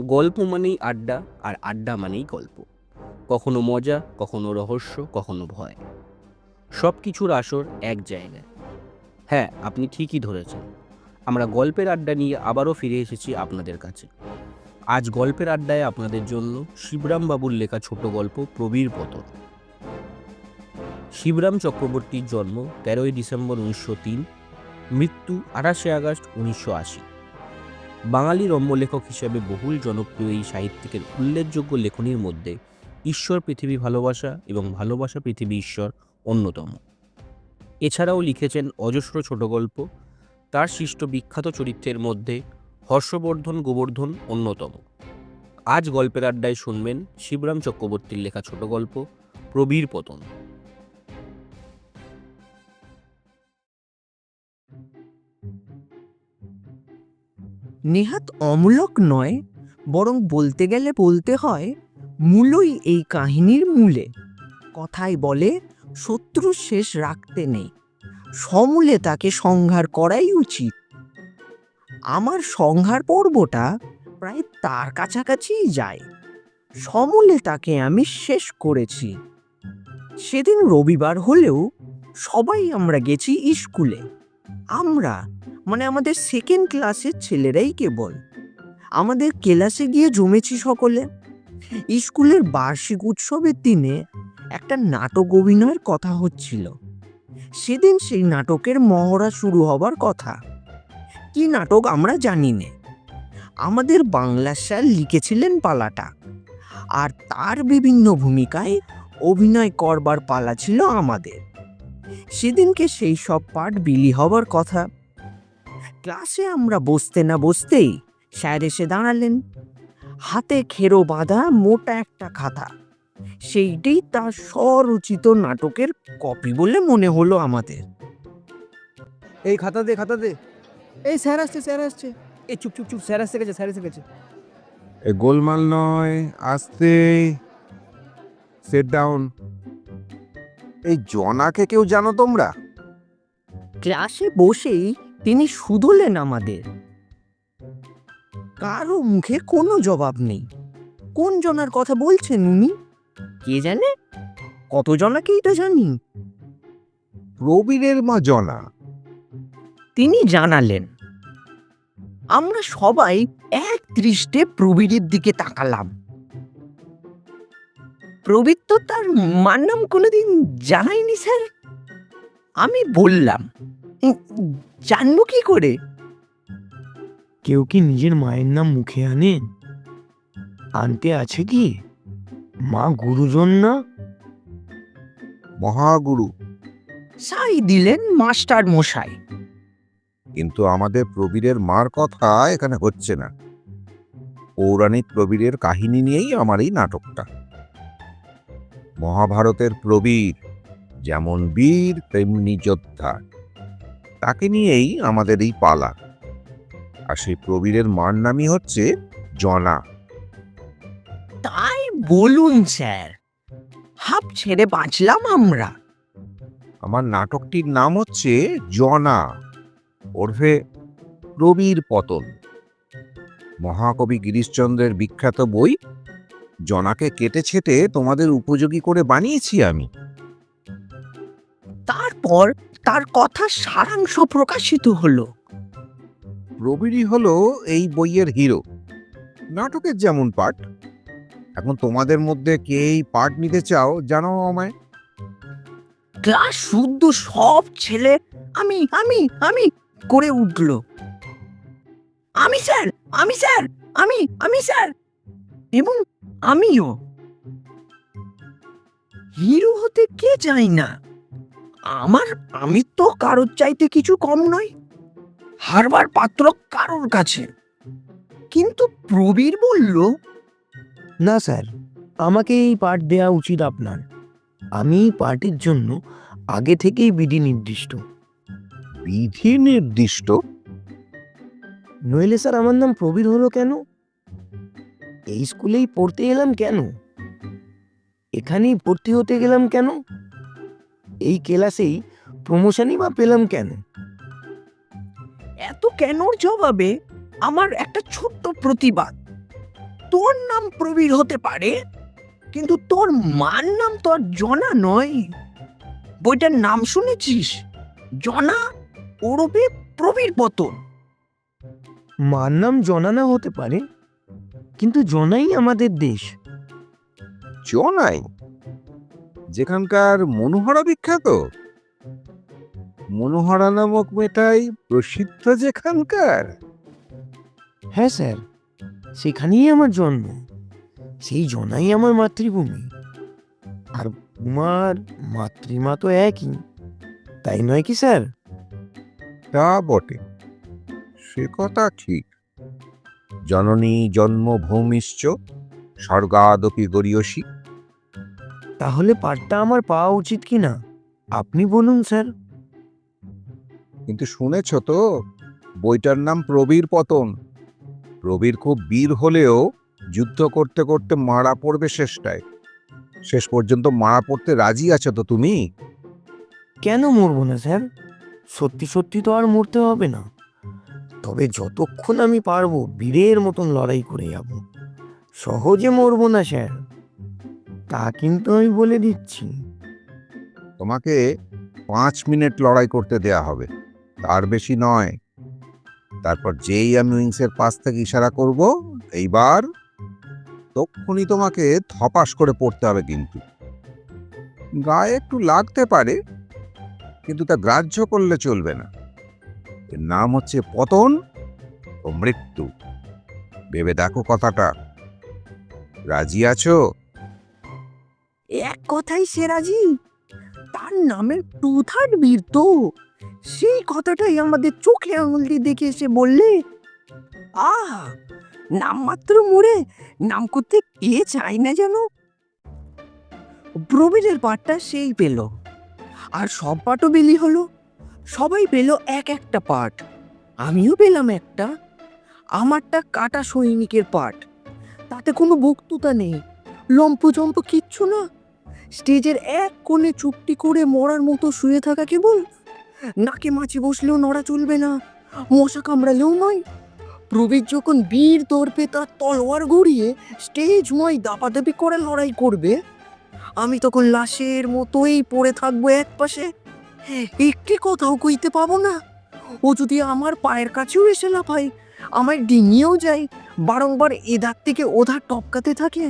গল্প মানেই আড্ডা, আর আড্ডা মানেই গল্প। কখনো মজা, কখনো রহস্য, কখনো ভয়। সব কিছুর আসর এক জায়গায়। হ্যাঁ, আপনি ঠিকই ধরেছেন। আমরা গল্পের আড্ডা নিয়ে আবারও ফিরে এসেছি আপনাদের কাছে। আজ গল্পের আড্ডায় আপনাদের জন্য শিবরাম বাবুর লেখা ছোট গল্প প্রবীর পতন। শিবরাম চক্রবর্তীর জন্ম ১৩ই ডিসেম্বর ১৯০৩, মৃত্যু ২৮শে আগস্ট ১৯৮০। বাঙালি রম্যলেখক হিসেবে বহুল জনপ্রিয় এই সাহিত্যিকের উল্লেখযোগ্য লেখনীর মধ্যে ঈশ্বর পৃথিবী ভালোবাসা এবং ভালোবাসা পৃথিবী ঈশ্বর অন্যতম। এছাড়াও লিখেছেন অজস্র ছোট গল্প। তার সৃষ্ট বিখ্যাত চরিত্রের মধ্যে হর্ষবর্ধন গোবর্ধন অন্যতম। আজ গল্পের আড্ডায় শুনবেন শিবরাম চক্রবর্তীর লেখা ছোট গল্প প্রবীর পতন। নেহাত অমূলক নয়, বরং বলতে গেলে বলতে হয় মূলই এই কাহিনীর মূলে। কথায় বলে শত্রুর শেষ রাখতে নেই, সমূলে তাকে সংহার করাই উচিত। আমার সংহার পর্বটা প্রায় তার কাছাকাছিই যায়। সমূলে তাকে আমি শেষ করেছি। সেদিন রবিবার হলেও সবাই আমরা গেছি স্কুলে। আমরা মানে আমাদের সেকেন্ড ক্লাসের ছেলেরাই কেবল। আমাদের ক্লাসে গিয়ে জমেছি সকলে। স্কুলের বার্ষিক উৎসবের দিনে একটা নাটক অভিনয়ের কথা হচ্ছিল। সেদিন সেই নাটকের মহড়া শুরু হবার কথা। কি নাটক আমরা জানি না। আমাদের বাংলা স্যার লিখেছিলেন পালাটা, আর তার বিভিন্ন ভূমিকায় অভিনয় করবার পালা ছিল আমাদের। সেদিনকে সেই সব পাঠ বিলি হবার কথা। ক্লাসে আমরা বসতে না বসতেই স্যার এসে দাঁড়ালেন। হাতে খেরো বাঁধা মোটা একটা খাতা। সেইটাই তার স্বরচিত নাটকের কপি বলে মনে হলো আমাদের। এই খাতা দে, খাতা দে। এই স্যার আসছে, স্যার আসছে। এই চুপ চুপ চুপ, স্যার আসতে গেছে, স্যার এসে গেছে। এ গোলমাল নয়, আস্তে, সেট ডাউন। এই জনাকে কেউ জানো তোমরা? ক্লাসে বসেই তিনি শুধলেন আমাদের। কারো মুখে কোনো জবাব নেই। কোন জনার কথা বলছেন উনি? কে জানে? কত জনাকেই তো জানি। প্রবীরের মা জনা। তিনি জানালেন। আমরা সবাই এক দৃষ্টে প্রবীরের দিকে তাকালাম। প্রবীর তো তার মার নাম কোনোদিন জানায়নি স্যার। আমি বললাম, জানবো কি করে? কেউ কি নিজের মায়ের নাম মুখে আনে? আনতে আছে কি? মা গুরুজন না? মহাগুরু। সাই দিলেন মাস্টার মশাই। কিন্তু আমাদের প্রবীরের মার কথা এখানে হচ্ছে না। পৌরাণিক প্রবীরের কাহিনী নিয়েই আমার এই নাটকটা। মহাভারতের প্রবীর যেমন বীর তেমনি যোদ্ধা, তাকে নিয়েই আমাদের এই পালা। আর সেই প্রবীরের মার নামই হচ্ছে জনা। তাই বলুন স্যার, হাঁপ ছেড়ে বাঁচলাম আমরা। আমার নাটকটির নাম হচ্ছে জনা ওরফে প্রবীর পতন। মহাকবি গিরিশচন্দ্রের বিখ্যাত বই জনাকে কেটে ছেটে তোমাদের উপযোগী করে বানিয়েছি আমি। তারপর তার কথা সারাংশ প্রকাশিত হলো। প্রবীরই হলো এই বইয়ের হিরো, নাটকের যেমন পাঠ। এখন তোমাদের মধ্যে কে এই পাঠ নিতে চাও জানাও আমায়। ক্লাস শুদ্ধ সব ছেলে আমি আমি আমি করে উঠল। আমি স্যার, আমি স্যার, আমি আমি স্যার, এবং আমিও। হিরো হতে কে চাই না? আমি তো কারোর চাইতে কিছু কম নই, হারবার পাত্র কারোর কাছে। কিন্তু প্রবীর বলল, না স্যার, আমাকে এই পাঠ দেওয়া উচিত আপনার। আমি এই পাঠের জন্য আগে থেকেই বিধি নির্দিষ্ট। বিধি নির্দিষ্ট? নইলে স্যার আমার নাম প্রবীর হলো কেন? এই স্কুলেই পড়তে এলাম কেন? এখানেই ভর্তি হতে গেলাম কেন? এই ক্লাসেই প্রমোশনই বা পেলাম কেন? এত কেনর জবাবে আমার একটা ছোট্ট প্রতিবাদ। তোর নাম প্রবীর হতে পারে, কিন্তু তোর মার নাম তো আর জনা নয়। বইটার নাম শুনেছিস? জনা ওরফে প্রবীর পতন। মার নাম জনানা হতে পারে, কিন্তু জনাই আমাদের দেশ। চনাই, যেখানকার মনোহরা বিখ্যাত। মনোহরা নামক মেয়েটাই প্রসিদ্ধ যেখানকার। হ্যাঁ স্যার, সেখানেই আমার জন্ম। সেই জনাই আমার মাতৃভূমি। আর তোমার মাতৃমা তো একই, তাই নয় কি স্যার? তা বটে, সে কথা ঠিক। জননী জন্মভূমিশ্চ স্বর্গাদপি গরীয়সী। তাহলে পাঠটা আমার পাওয়া উচিত কি না, আপনি বলুন স্যার। কিন্তু শুনেছ তো, বইটার নাম প্রবীর পতন। প্রবীর খুব বীর হলেও যুদ্ধ করতে করতে মারা পড়বে শেষটায়। শেষ পর্যন্ত মারা পড়তে রাজি আছো তো তুমি? কেন মরবো না স্যার? সত্যি সত্যি তো আর মরতে হবে না। তবে যতক্ষণ আমি পারবো বীরের মতন লড়াই করে যাব। সহজে মরবো না স্যার, তা কিন্তু আমি বলে দিচ্ছি। তোমাকে 5 মিনিট লড়াই করতে দেয়া হবে, তার বেশি নয়। তারপর যেই আমি উইংসের পাশ থেকে ইশারা করব, এইবার, তক্ষুনি তোমাকে ধপাস করে পড়তে হবে। কিন্তু গায়ে একটু লাগতে পারে, কিন্তু তা গ্রাহ্য করলে চলবে না। এর নাম হচ্ছে পতন ও মৃত্যু। ভেবে দেখো কথাটা। রাজি আছো? এক কথাই সে রাজি। তার নামের 2/3 বীর তো। সেই কথাটাই আমাদের চোখে আঙুল দিয়ে দেখে এসে বললে, আহ, নাম মাত্র মরে নাম করতে কে চাই না যেন। প্রবীরের পাঠটা সেই পেল, আর সব পাঠও বেলি হলো। সবাই পেল এক একটা পাঠ, আমিও পেলাম একটা। আমারটা কাটা সৈনিকের পাঠ। তাতে কোনো বক্তৃতা নেই, লম্পজম্প কিচ্ছু না। স্টেজের এক কোণে চুপটি করে মরার মতো শুয়ে থাকা কেবল। নাকে মাছি বসলেও নড়া চলবে না, মশা কামড়ালেও নয়। প্রবীর যখন বীর দর্পে তার তলোয়ার গড়িয়ে স্টেজময় দাপাদাপি করে লড়াই করবে, আমি তখন লাশের মতোই পড়ে থাকবো এক পাশে, একটি কথাও কইতে পাবো না। ও যদি আমার পায়ের কাছেও এসে লাফায়, আমায় ডিঙিয়েও যায়, বারংবার এধার থেকে ওধার টপকাতে থাকে,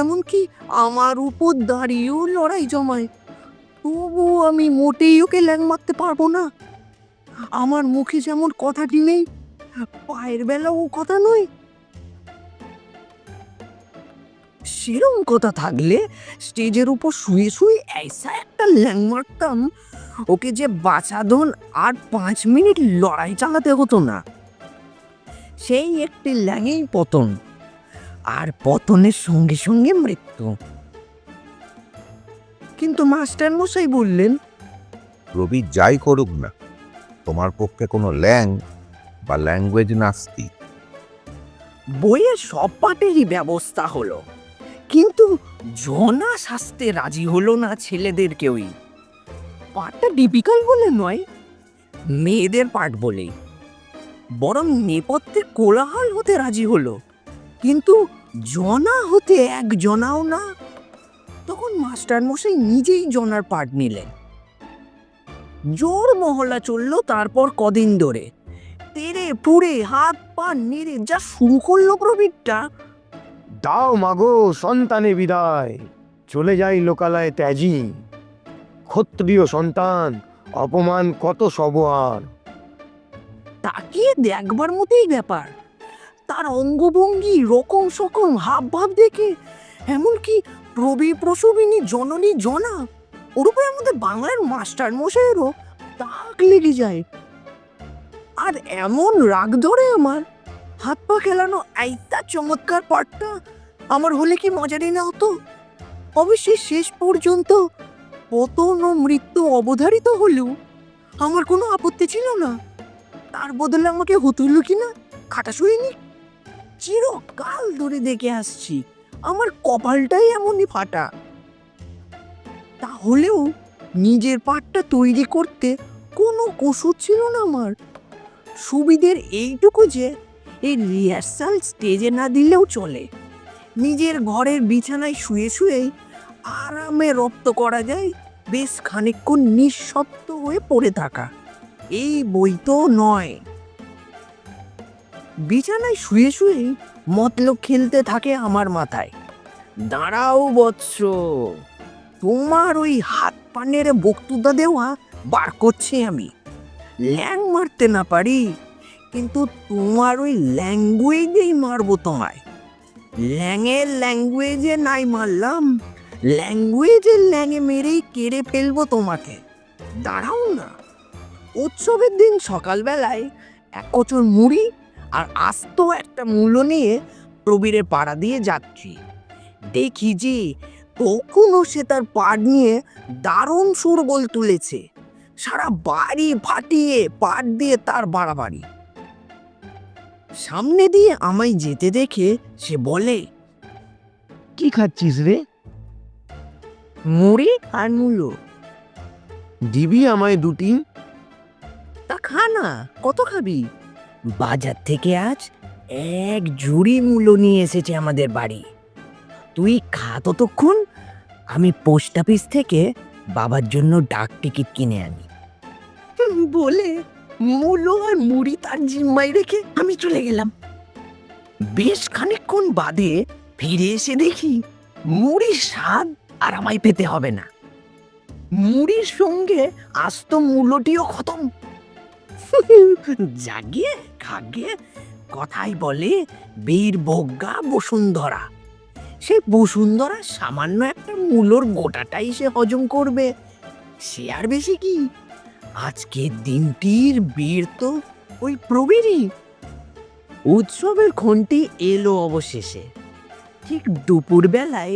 এমনকি আমার উপর দাঁড়িয়েও লড়াই জমায়, তবুও আমি মোটেই ওকে ল্যাং মারতে পারবো না। আমার মুখে যেমন কথাটি নেই, পায়ের বেলা ও কথা নয়। সেরম কথা থাকলে স্টেজের উপর শুয়ে শুয়ে ऐसा একটা ল্যাং মারতাম, ওকে যে বাঁচাধন আর 5 মিনিট লড়াই চালাতে হতো না। সেই একটি ল্যাঙেই পতন, আর পতনের সঙ্গে সঙ্গে মৃত্যু। কিন্তু মাস্টার মশাই বললেন, প্রবীর যাই করুক না, তোমার পক্ষে কোনো ল্যাং বা ল্যাঙ্গুয়েজ নাস্তি। বইয়ের সব পাঠেরই ব্যবস্থা হলো, কিন্তু জনা শাস্তে রাজি হলো না ছেলেদের কেউই। পাঠটা ডিফিকাল্ট বলে নয়, মেয়েদের পাঠ বলেই। বরং নেপথ্যে কোলাহল হতে রাজি হলো, কিন্তু জনা হতে এক জনাও না। তখন মাস্টার মশাই নিজেই জনার পাঠ নিলেন। জোর মহলা চললো তারপর কদিন ধরে। তেড়ে পুড়ে হাত পা নেড়ে যা শুরু করলো প্রবীরটা। দাও মাগো সন্তানে বিদায়, চলে যাই লোকালয়ে ত্যাজি। ক্ষত্রিয় সন্তান, অপমান কত সব আর। তাকিয়ে দেখবার মতোই ব্যাপার। তার অঙ্গভঙ্গি, রকম সকম হাব ভাব দেখে এমনকি প্রবীর প্রসবিনী জননী জনা ওরূপে আমাদের বাংলার মাস্টার মশাইয়েরও তাক লেগে যায়। আর এমন রাগ ধরে আমার, হাত পা খেলানো আইতা চমৎকার পাঠটা আমার হলে কি মজারই না হতো। অবশ্যই শেষ পর্যন্ত পতন ও মৃত্যু অবধারিত হলেও আমার কোনো আপত্তি ছিল না। তার বদলে আমাকে হতুল কিনা খাটা সৈনিক। চিরকাল ধরে দেখে আসছি আমার কপালটাই এমনই ফাটা। তাহলেও নিজের পাঠটা তৈরি করতে কোনো কসুর ছিল না আমার। সুবিধের এইটুকু যে এই রিহার্সাল স্টেজে না দিলেও চলে, নিজের ঘরের বিছানায় শুয়ে শুয়েই আরামে রপ্ত করা যায় বেশ খানিকক্ষণ নিঃশব্দ হয়ে পড়ে থাকা। এই বই তো নয়। বিছানায় শুয়ে শুয়েই মতলব খেলতে থাকে আমার মাথায়। দাঁড়াও বৎস, তোমার ওই হাত পা নেড়ে বক্তৃতা দেওয়া বার করছি আমি। ল্যাং মারতে না পারি, কিন্তু তোমার ওই ল্যাঙ্গুয়েজেই মারবো তোমায়। ল্যাংয়ের ল্যাঙ্গুয়েজে নাই মারলাম, ল্যাঙ্গুয়েজের ল্যাঙে মেরেই কেড়ে ফেলবো তোমাকে। দাঁড়াও না। উৎসবের দিন সকালবেলায় এক কচুর মুড়ি আর আস্ত একটা মূলো নিয়ে প্রবীরের পাড়া দিয়ে যাচ্ছি। দেখি যে তখনও সে তার পাড় নিয়ে দারুণ শোরগোল তুলেছে। সারা বাড়ি ফাটিয়ে পাড় দিয়ে তার বাড়াবাড়ি। সামনে দিয়ে আমায় যেতে দেখে সে বলে, কি খাচ্ছিস রে? মুড়ি আর মূলো। দিবি আমায় দুটি? তা খা না, কত খাবি? বাজার থেকে আজ এক ঝুড়ি মূলো নিয়ে এসেছে আমাদের বাড়ি। তুই খা ততক্ষণ, আমি পোস্ট অফিস থেকে বাবার জন্য ডাক টিকিট কিনে আনি। বলে মূলো আর মুড়ি তার জিম্মায় রেখে আমি চলে গেলাম। বেশ খানিকক্ষণ বাদে ফিরে এসে দেখি মুড়ির স্বাদ আর আমায় পেতে হবে না। মুড়ির সঙ্গে আস্ত মূলোটিও খতম। জাগে খাগে কথাই বলে বীর ভোগ্যা বসুন্ধরা। সে বসুন্ধরা সামান্য একটা মূলোর গোটাটাই সে হজম করবে, সে আর বেশি কি। আজকের দিনটির বীর তো ওই প্রবীরই। উৎসবের ক্ষণটি এলো অবশেষে। ঠিক দুপুরবেলায়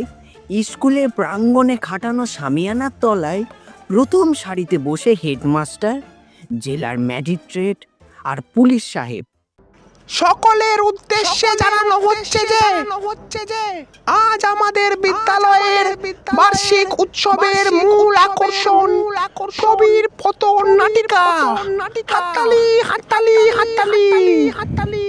স্কুলের প্রাঙ্গণে খাটানো সামিয়ানার তলায় প্রথম সারিতে বসে হেডমাস্টার, জেলার ম্যাজিস্ট্রেট আর পুলিশ সাহেব সকলের উদ্দেশ্যে জানানো হচ্ছে যে আজ আমাদের বিদ্যালয়ের বার্ষিক উৎসবের মূল আকর্ষণ প্রবীর পতন নাটিকা। হাততালি হাততালি হাততালি হাততালি।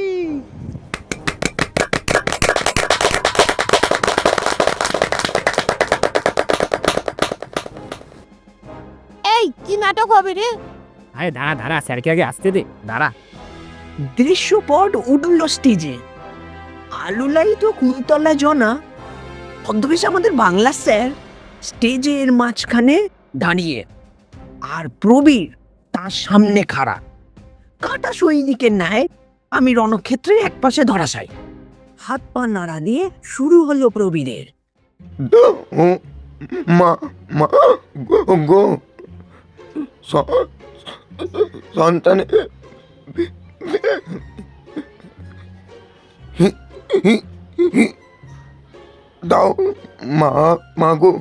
এই কি নাটক হবে রে? আরে দাঁড়া দাঁড়া, স্যারকে আগে আসতে দে, দাঁড়া। দৃশ্যপট উঠল স্টেজে। আলুলাই তো কুন্তলা জনা ছদ্মবেশ আমাদের বাংলা স্যার স্টেজের মাঝখানে দাঁড়িয়ে, আর প্রবীর তার সামনে খাড়া। কাটা সৈনিকের ন্যায় আমি রণক্ষেত্রে একপাশে ধরাশাই। হাত পা নাড়া দিয়ে শুরু হলো প্রবীরের। মা মা গো সন্তানে দাও মা মা গো।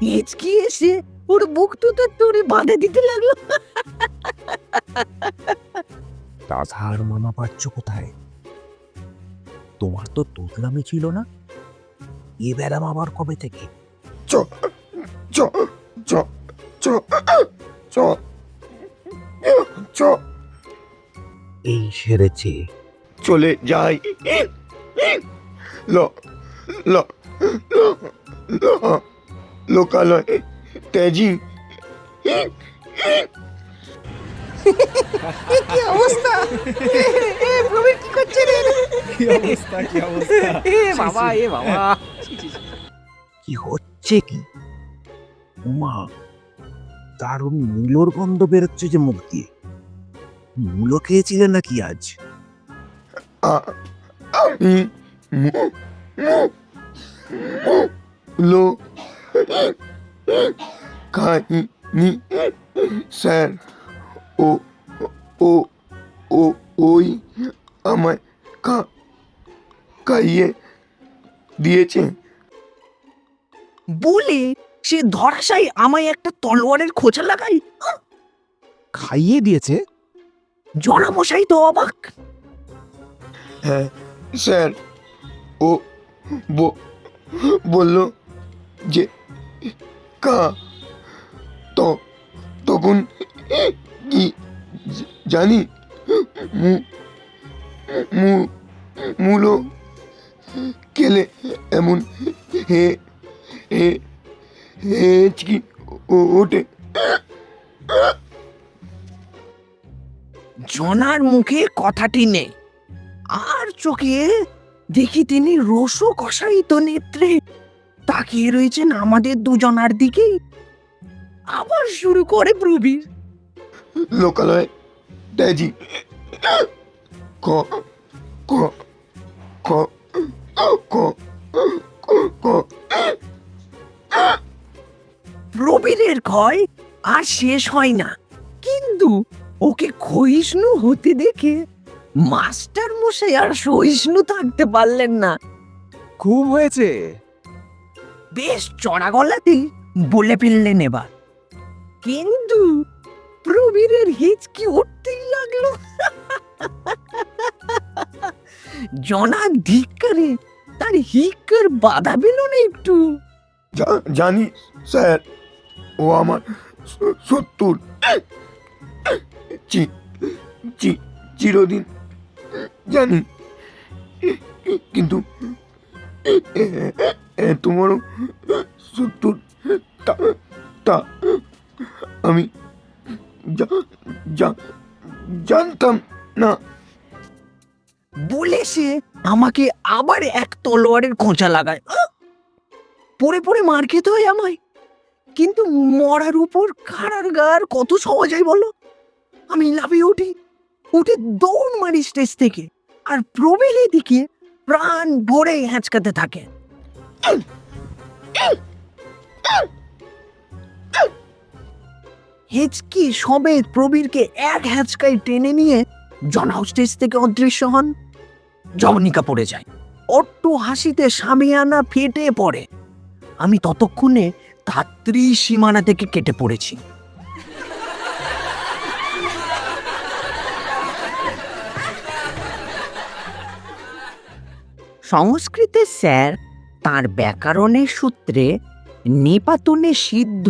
হিচকি এসে ওর বুক টুতে তোরে বাঁধে দিতে লাগলো। দাদার মামা পাচ্ছ কোথায়? তোমার তো তোতলামি ছিল না, এ ব্যারাম আবার কবে থেকে? চ চ চ চ চ চ এই সেরেছে। চলে যাই। ল ল ল লোকালয় তেজি। কি অবস্থা? প্রবীর কি করছে রে? এ বাবা এ বাবা, কি হচ্ছে কি? উমা, দারুণ মূলোর গন্ধ বেরোচ্ছে যে মুখ দিয়ে। মূলো খেয়েছিলেন নাকি আজ? আমি লো খাইনি স্যার। ও ও ও ওই আমায় খাইয়ে দিয়েছে। বলে সে ধরাশায়ী আমায় একটা তলোয়ারের খোঁচা লাগাই। খাইয়ে দিয়েছে? জনামশাই তো অবাক। হ্যাঁ স্যার, ও বলল যে তখন কি জানি মূলো কেলে এমন হে হে হেঁচকি ওঠে? জনার মুখে কথাটি নেই, আর চোখে দেখি তিনি রোষো কষায়িত নেত্রে তাকিয়ে রয়েছেন আমাদের দুজনার দিকেই। আবার শুরু করে প্রবীর। লোকালয় ড্যাজি ক ক ক ক ক প্রবীরের ক্ষয় আর শেষ হয় না, কিন্তু ওকে ক্ষয়িষ্ণু হতে দেখে মাস্টার মশাই আর সহিষ্ণু থাকতে পারলেন না। খুব হয়েছে। বেশ চড়া গলাতেই বলে ফেললেন এবার, কিন্তু প্রবীরের হিচকি উঠতেই লাগলো। জনা ধিক্কারে তার হিক্কার বাধা পেল না একটু। জানি স্যার, ও আমার শত্রুর চিরদিন জানি, কিন্তু তোমারও শত্রুর তা আমি জানতাম না। বলে সে আমাকে আবার এক তলোয়ারের খোঁচা লাগায়। পড়ে পড়ে মার খেতে হয় আমায়, কিন্তু মরার উপর খাড়ার গার কত সহজ হয় বলো। আমি লাফিয়ে উঠে দৌড় মারি স্টেজ থেকে, আর প্রবীরের দিকে প্রাণ ভরে হ্যাঁচকাতে থাকে। হেঁচকি সমেত প্রবীরকে এক হ্যাঁচকায় টেনে নিয়ে জনাও স্টেজ থেকে অদৃশ্য হন। জবনিকা পড়ে যায়, অট্ট হাসিতে সামিয়ানা ফেটে পড়ে। আমি ততক্ষণে ধাত্রী সীমানা থেকে কেটে পড়েছি। সংস্কৃতের স্যার তার ব্যাকরণের সূত্রে নিপাতনে সিদ্ধ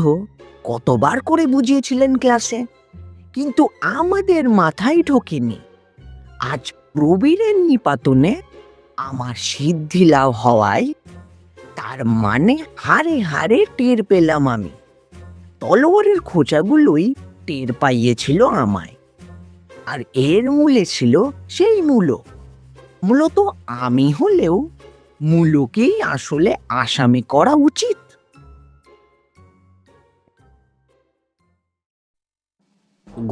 কতবার করে বুঝিয়েছিলেন ক্লাসে, কিন্তু আমাদের মাথায় ঢোকেনি। আজ প্রবীরের নিপাতনে আমার সিদ্ধি লাভ হওয়ায় তার মানে হারে হারে টের পেলাম আমি। তলোয়ারের খোঁচাগুলোই টের পাইয়েছিল আমায়, আর এর মূলে ছিল সেই মূলো। মূলত আমি হলেও মূলকেই আসলে আসামি করা উচিত।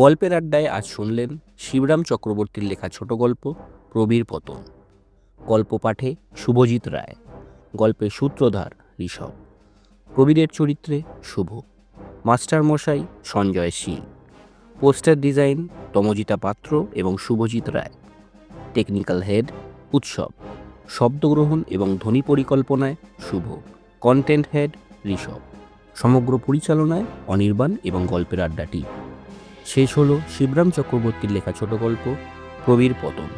গল্পের আড্ডায় আজ শুনলেন শিবরাম চক্রবর্তীর লেখা ছোট গল্প প্রবীর পতন। গল্প পাঠে শুভজিৎ রায়, গল্পের সূত্রধার ঋষভ, প্রবীরের চরিত্রে শুভ, মাস্টার মশাই সঞ্জয় সিং, পোস্টার ডিজাইন তমজিতা পাত্র এবং শুভজিৎ রায়, টেকনিক্যাল হেড উৎসব, শব্দগ্রহণ এবং ধ্বনি পরিকল্পনায় শুভ, কন্টেন্ট হেড ঋষভ, সমগ্র পরিচালনায় অনির্বাণ এবং গল্পের আড্ডাটি। শেষ হলো শিবরাম চক্রবর্তীর লেখা ছোট গল্প প্রবীর পতন।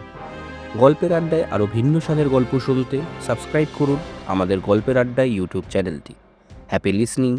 গল্পের আড্ডায় আরও ভিন্ন স্বাদের গল্প শুনতে সাবস্ক্রাইব করুন আমাদের গল্পের আড্ডায় ইউটিউব চ্যানেলটি। Happy listening.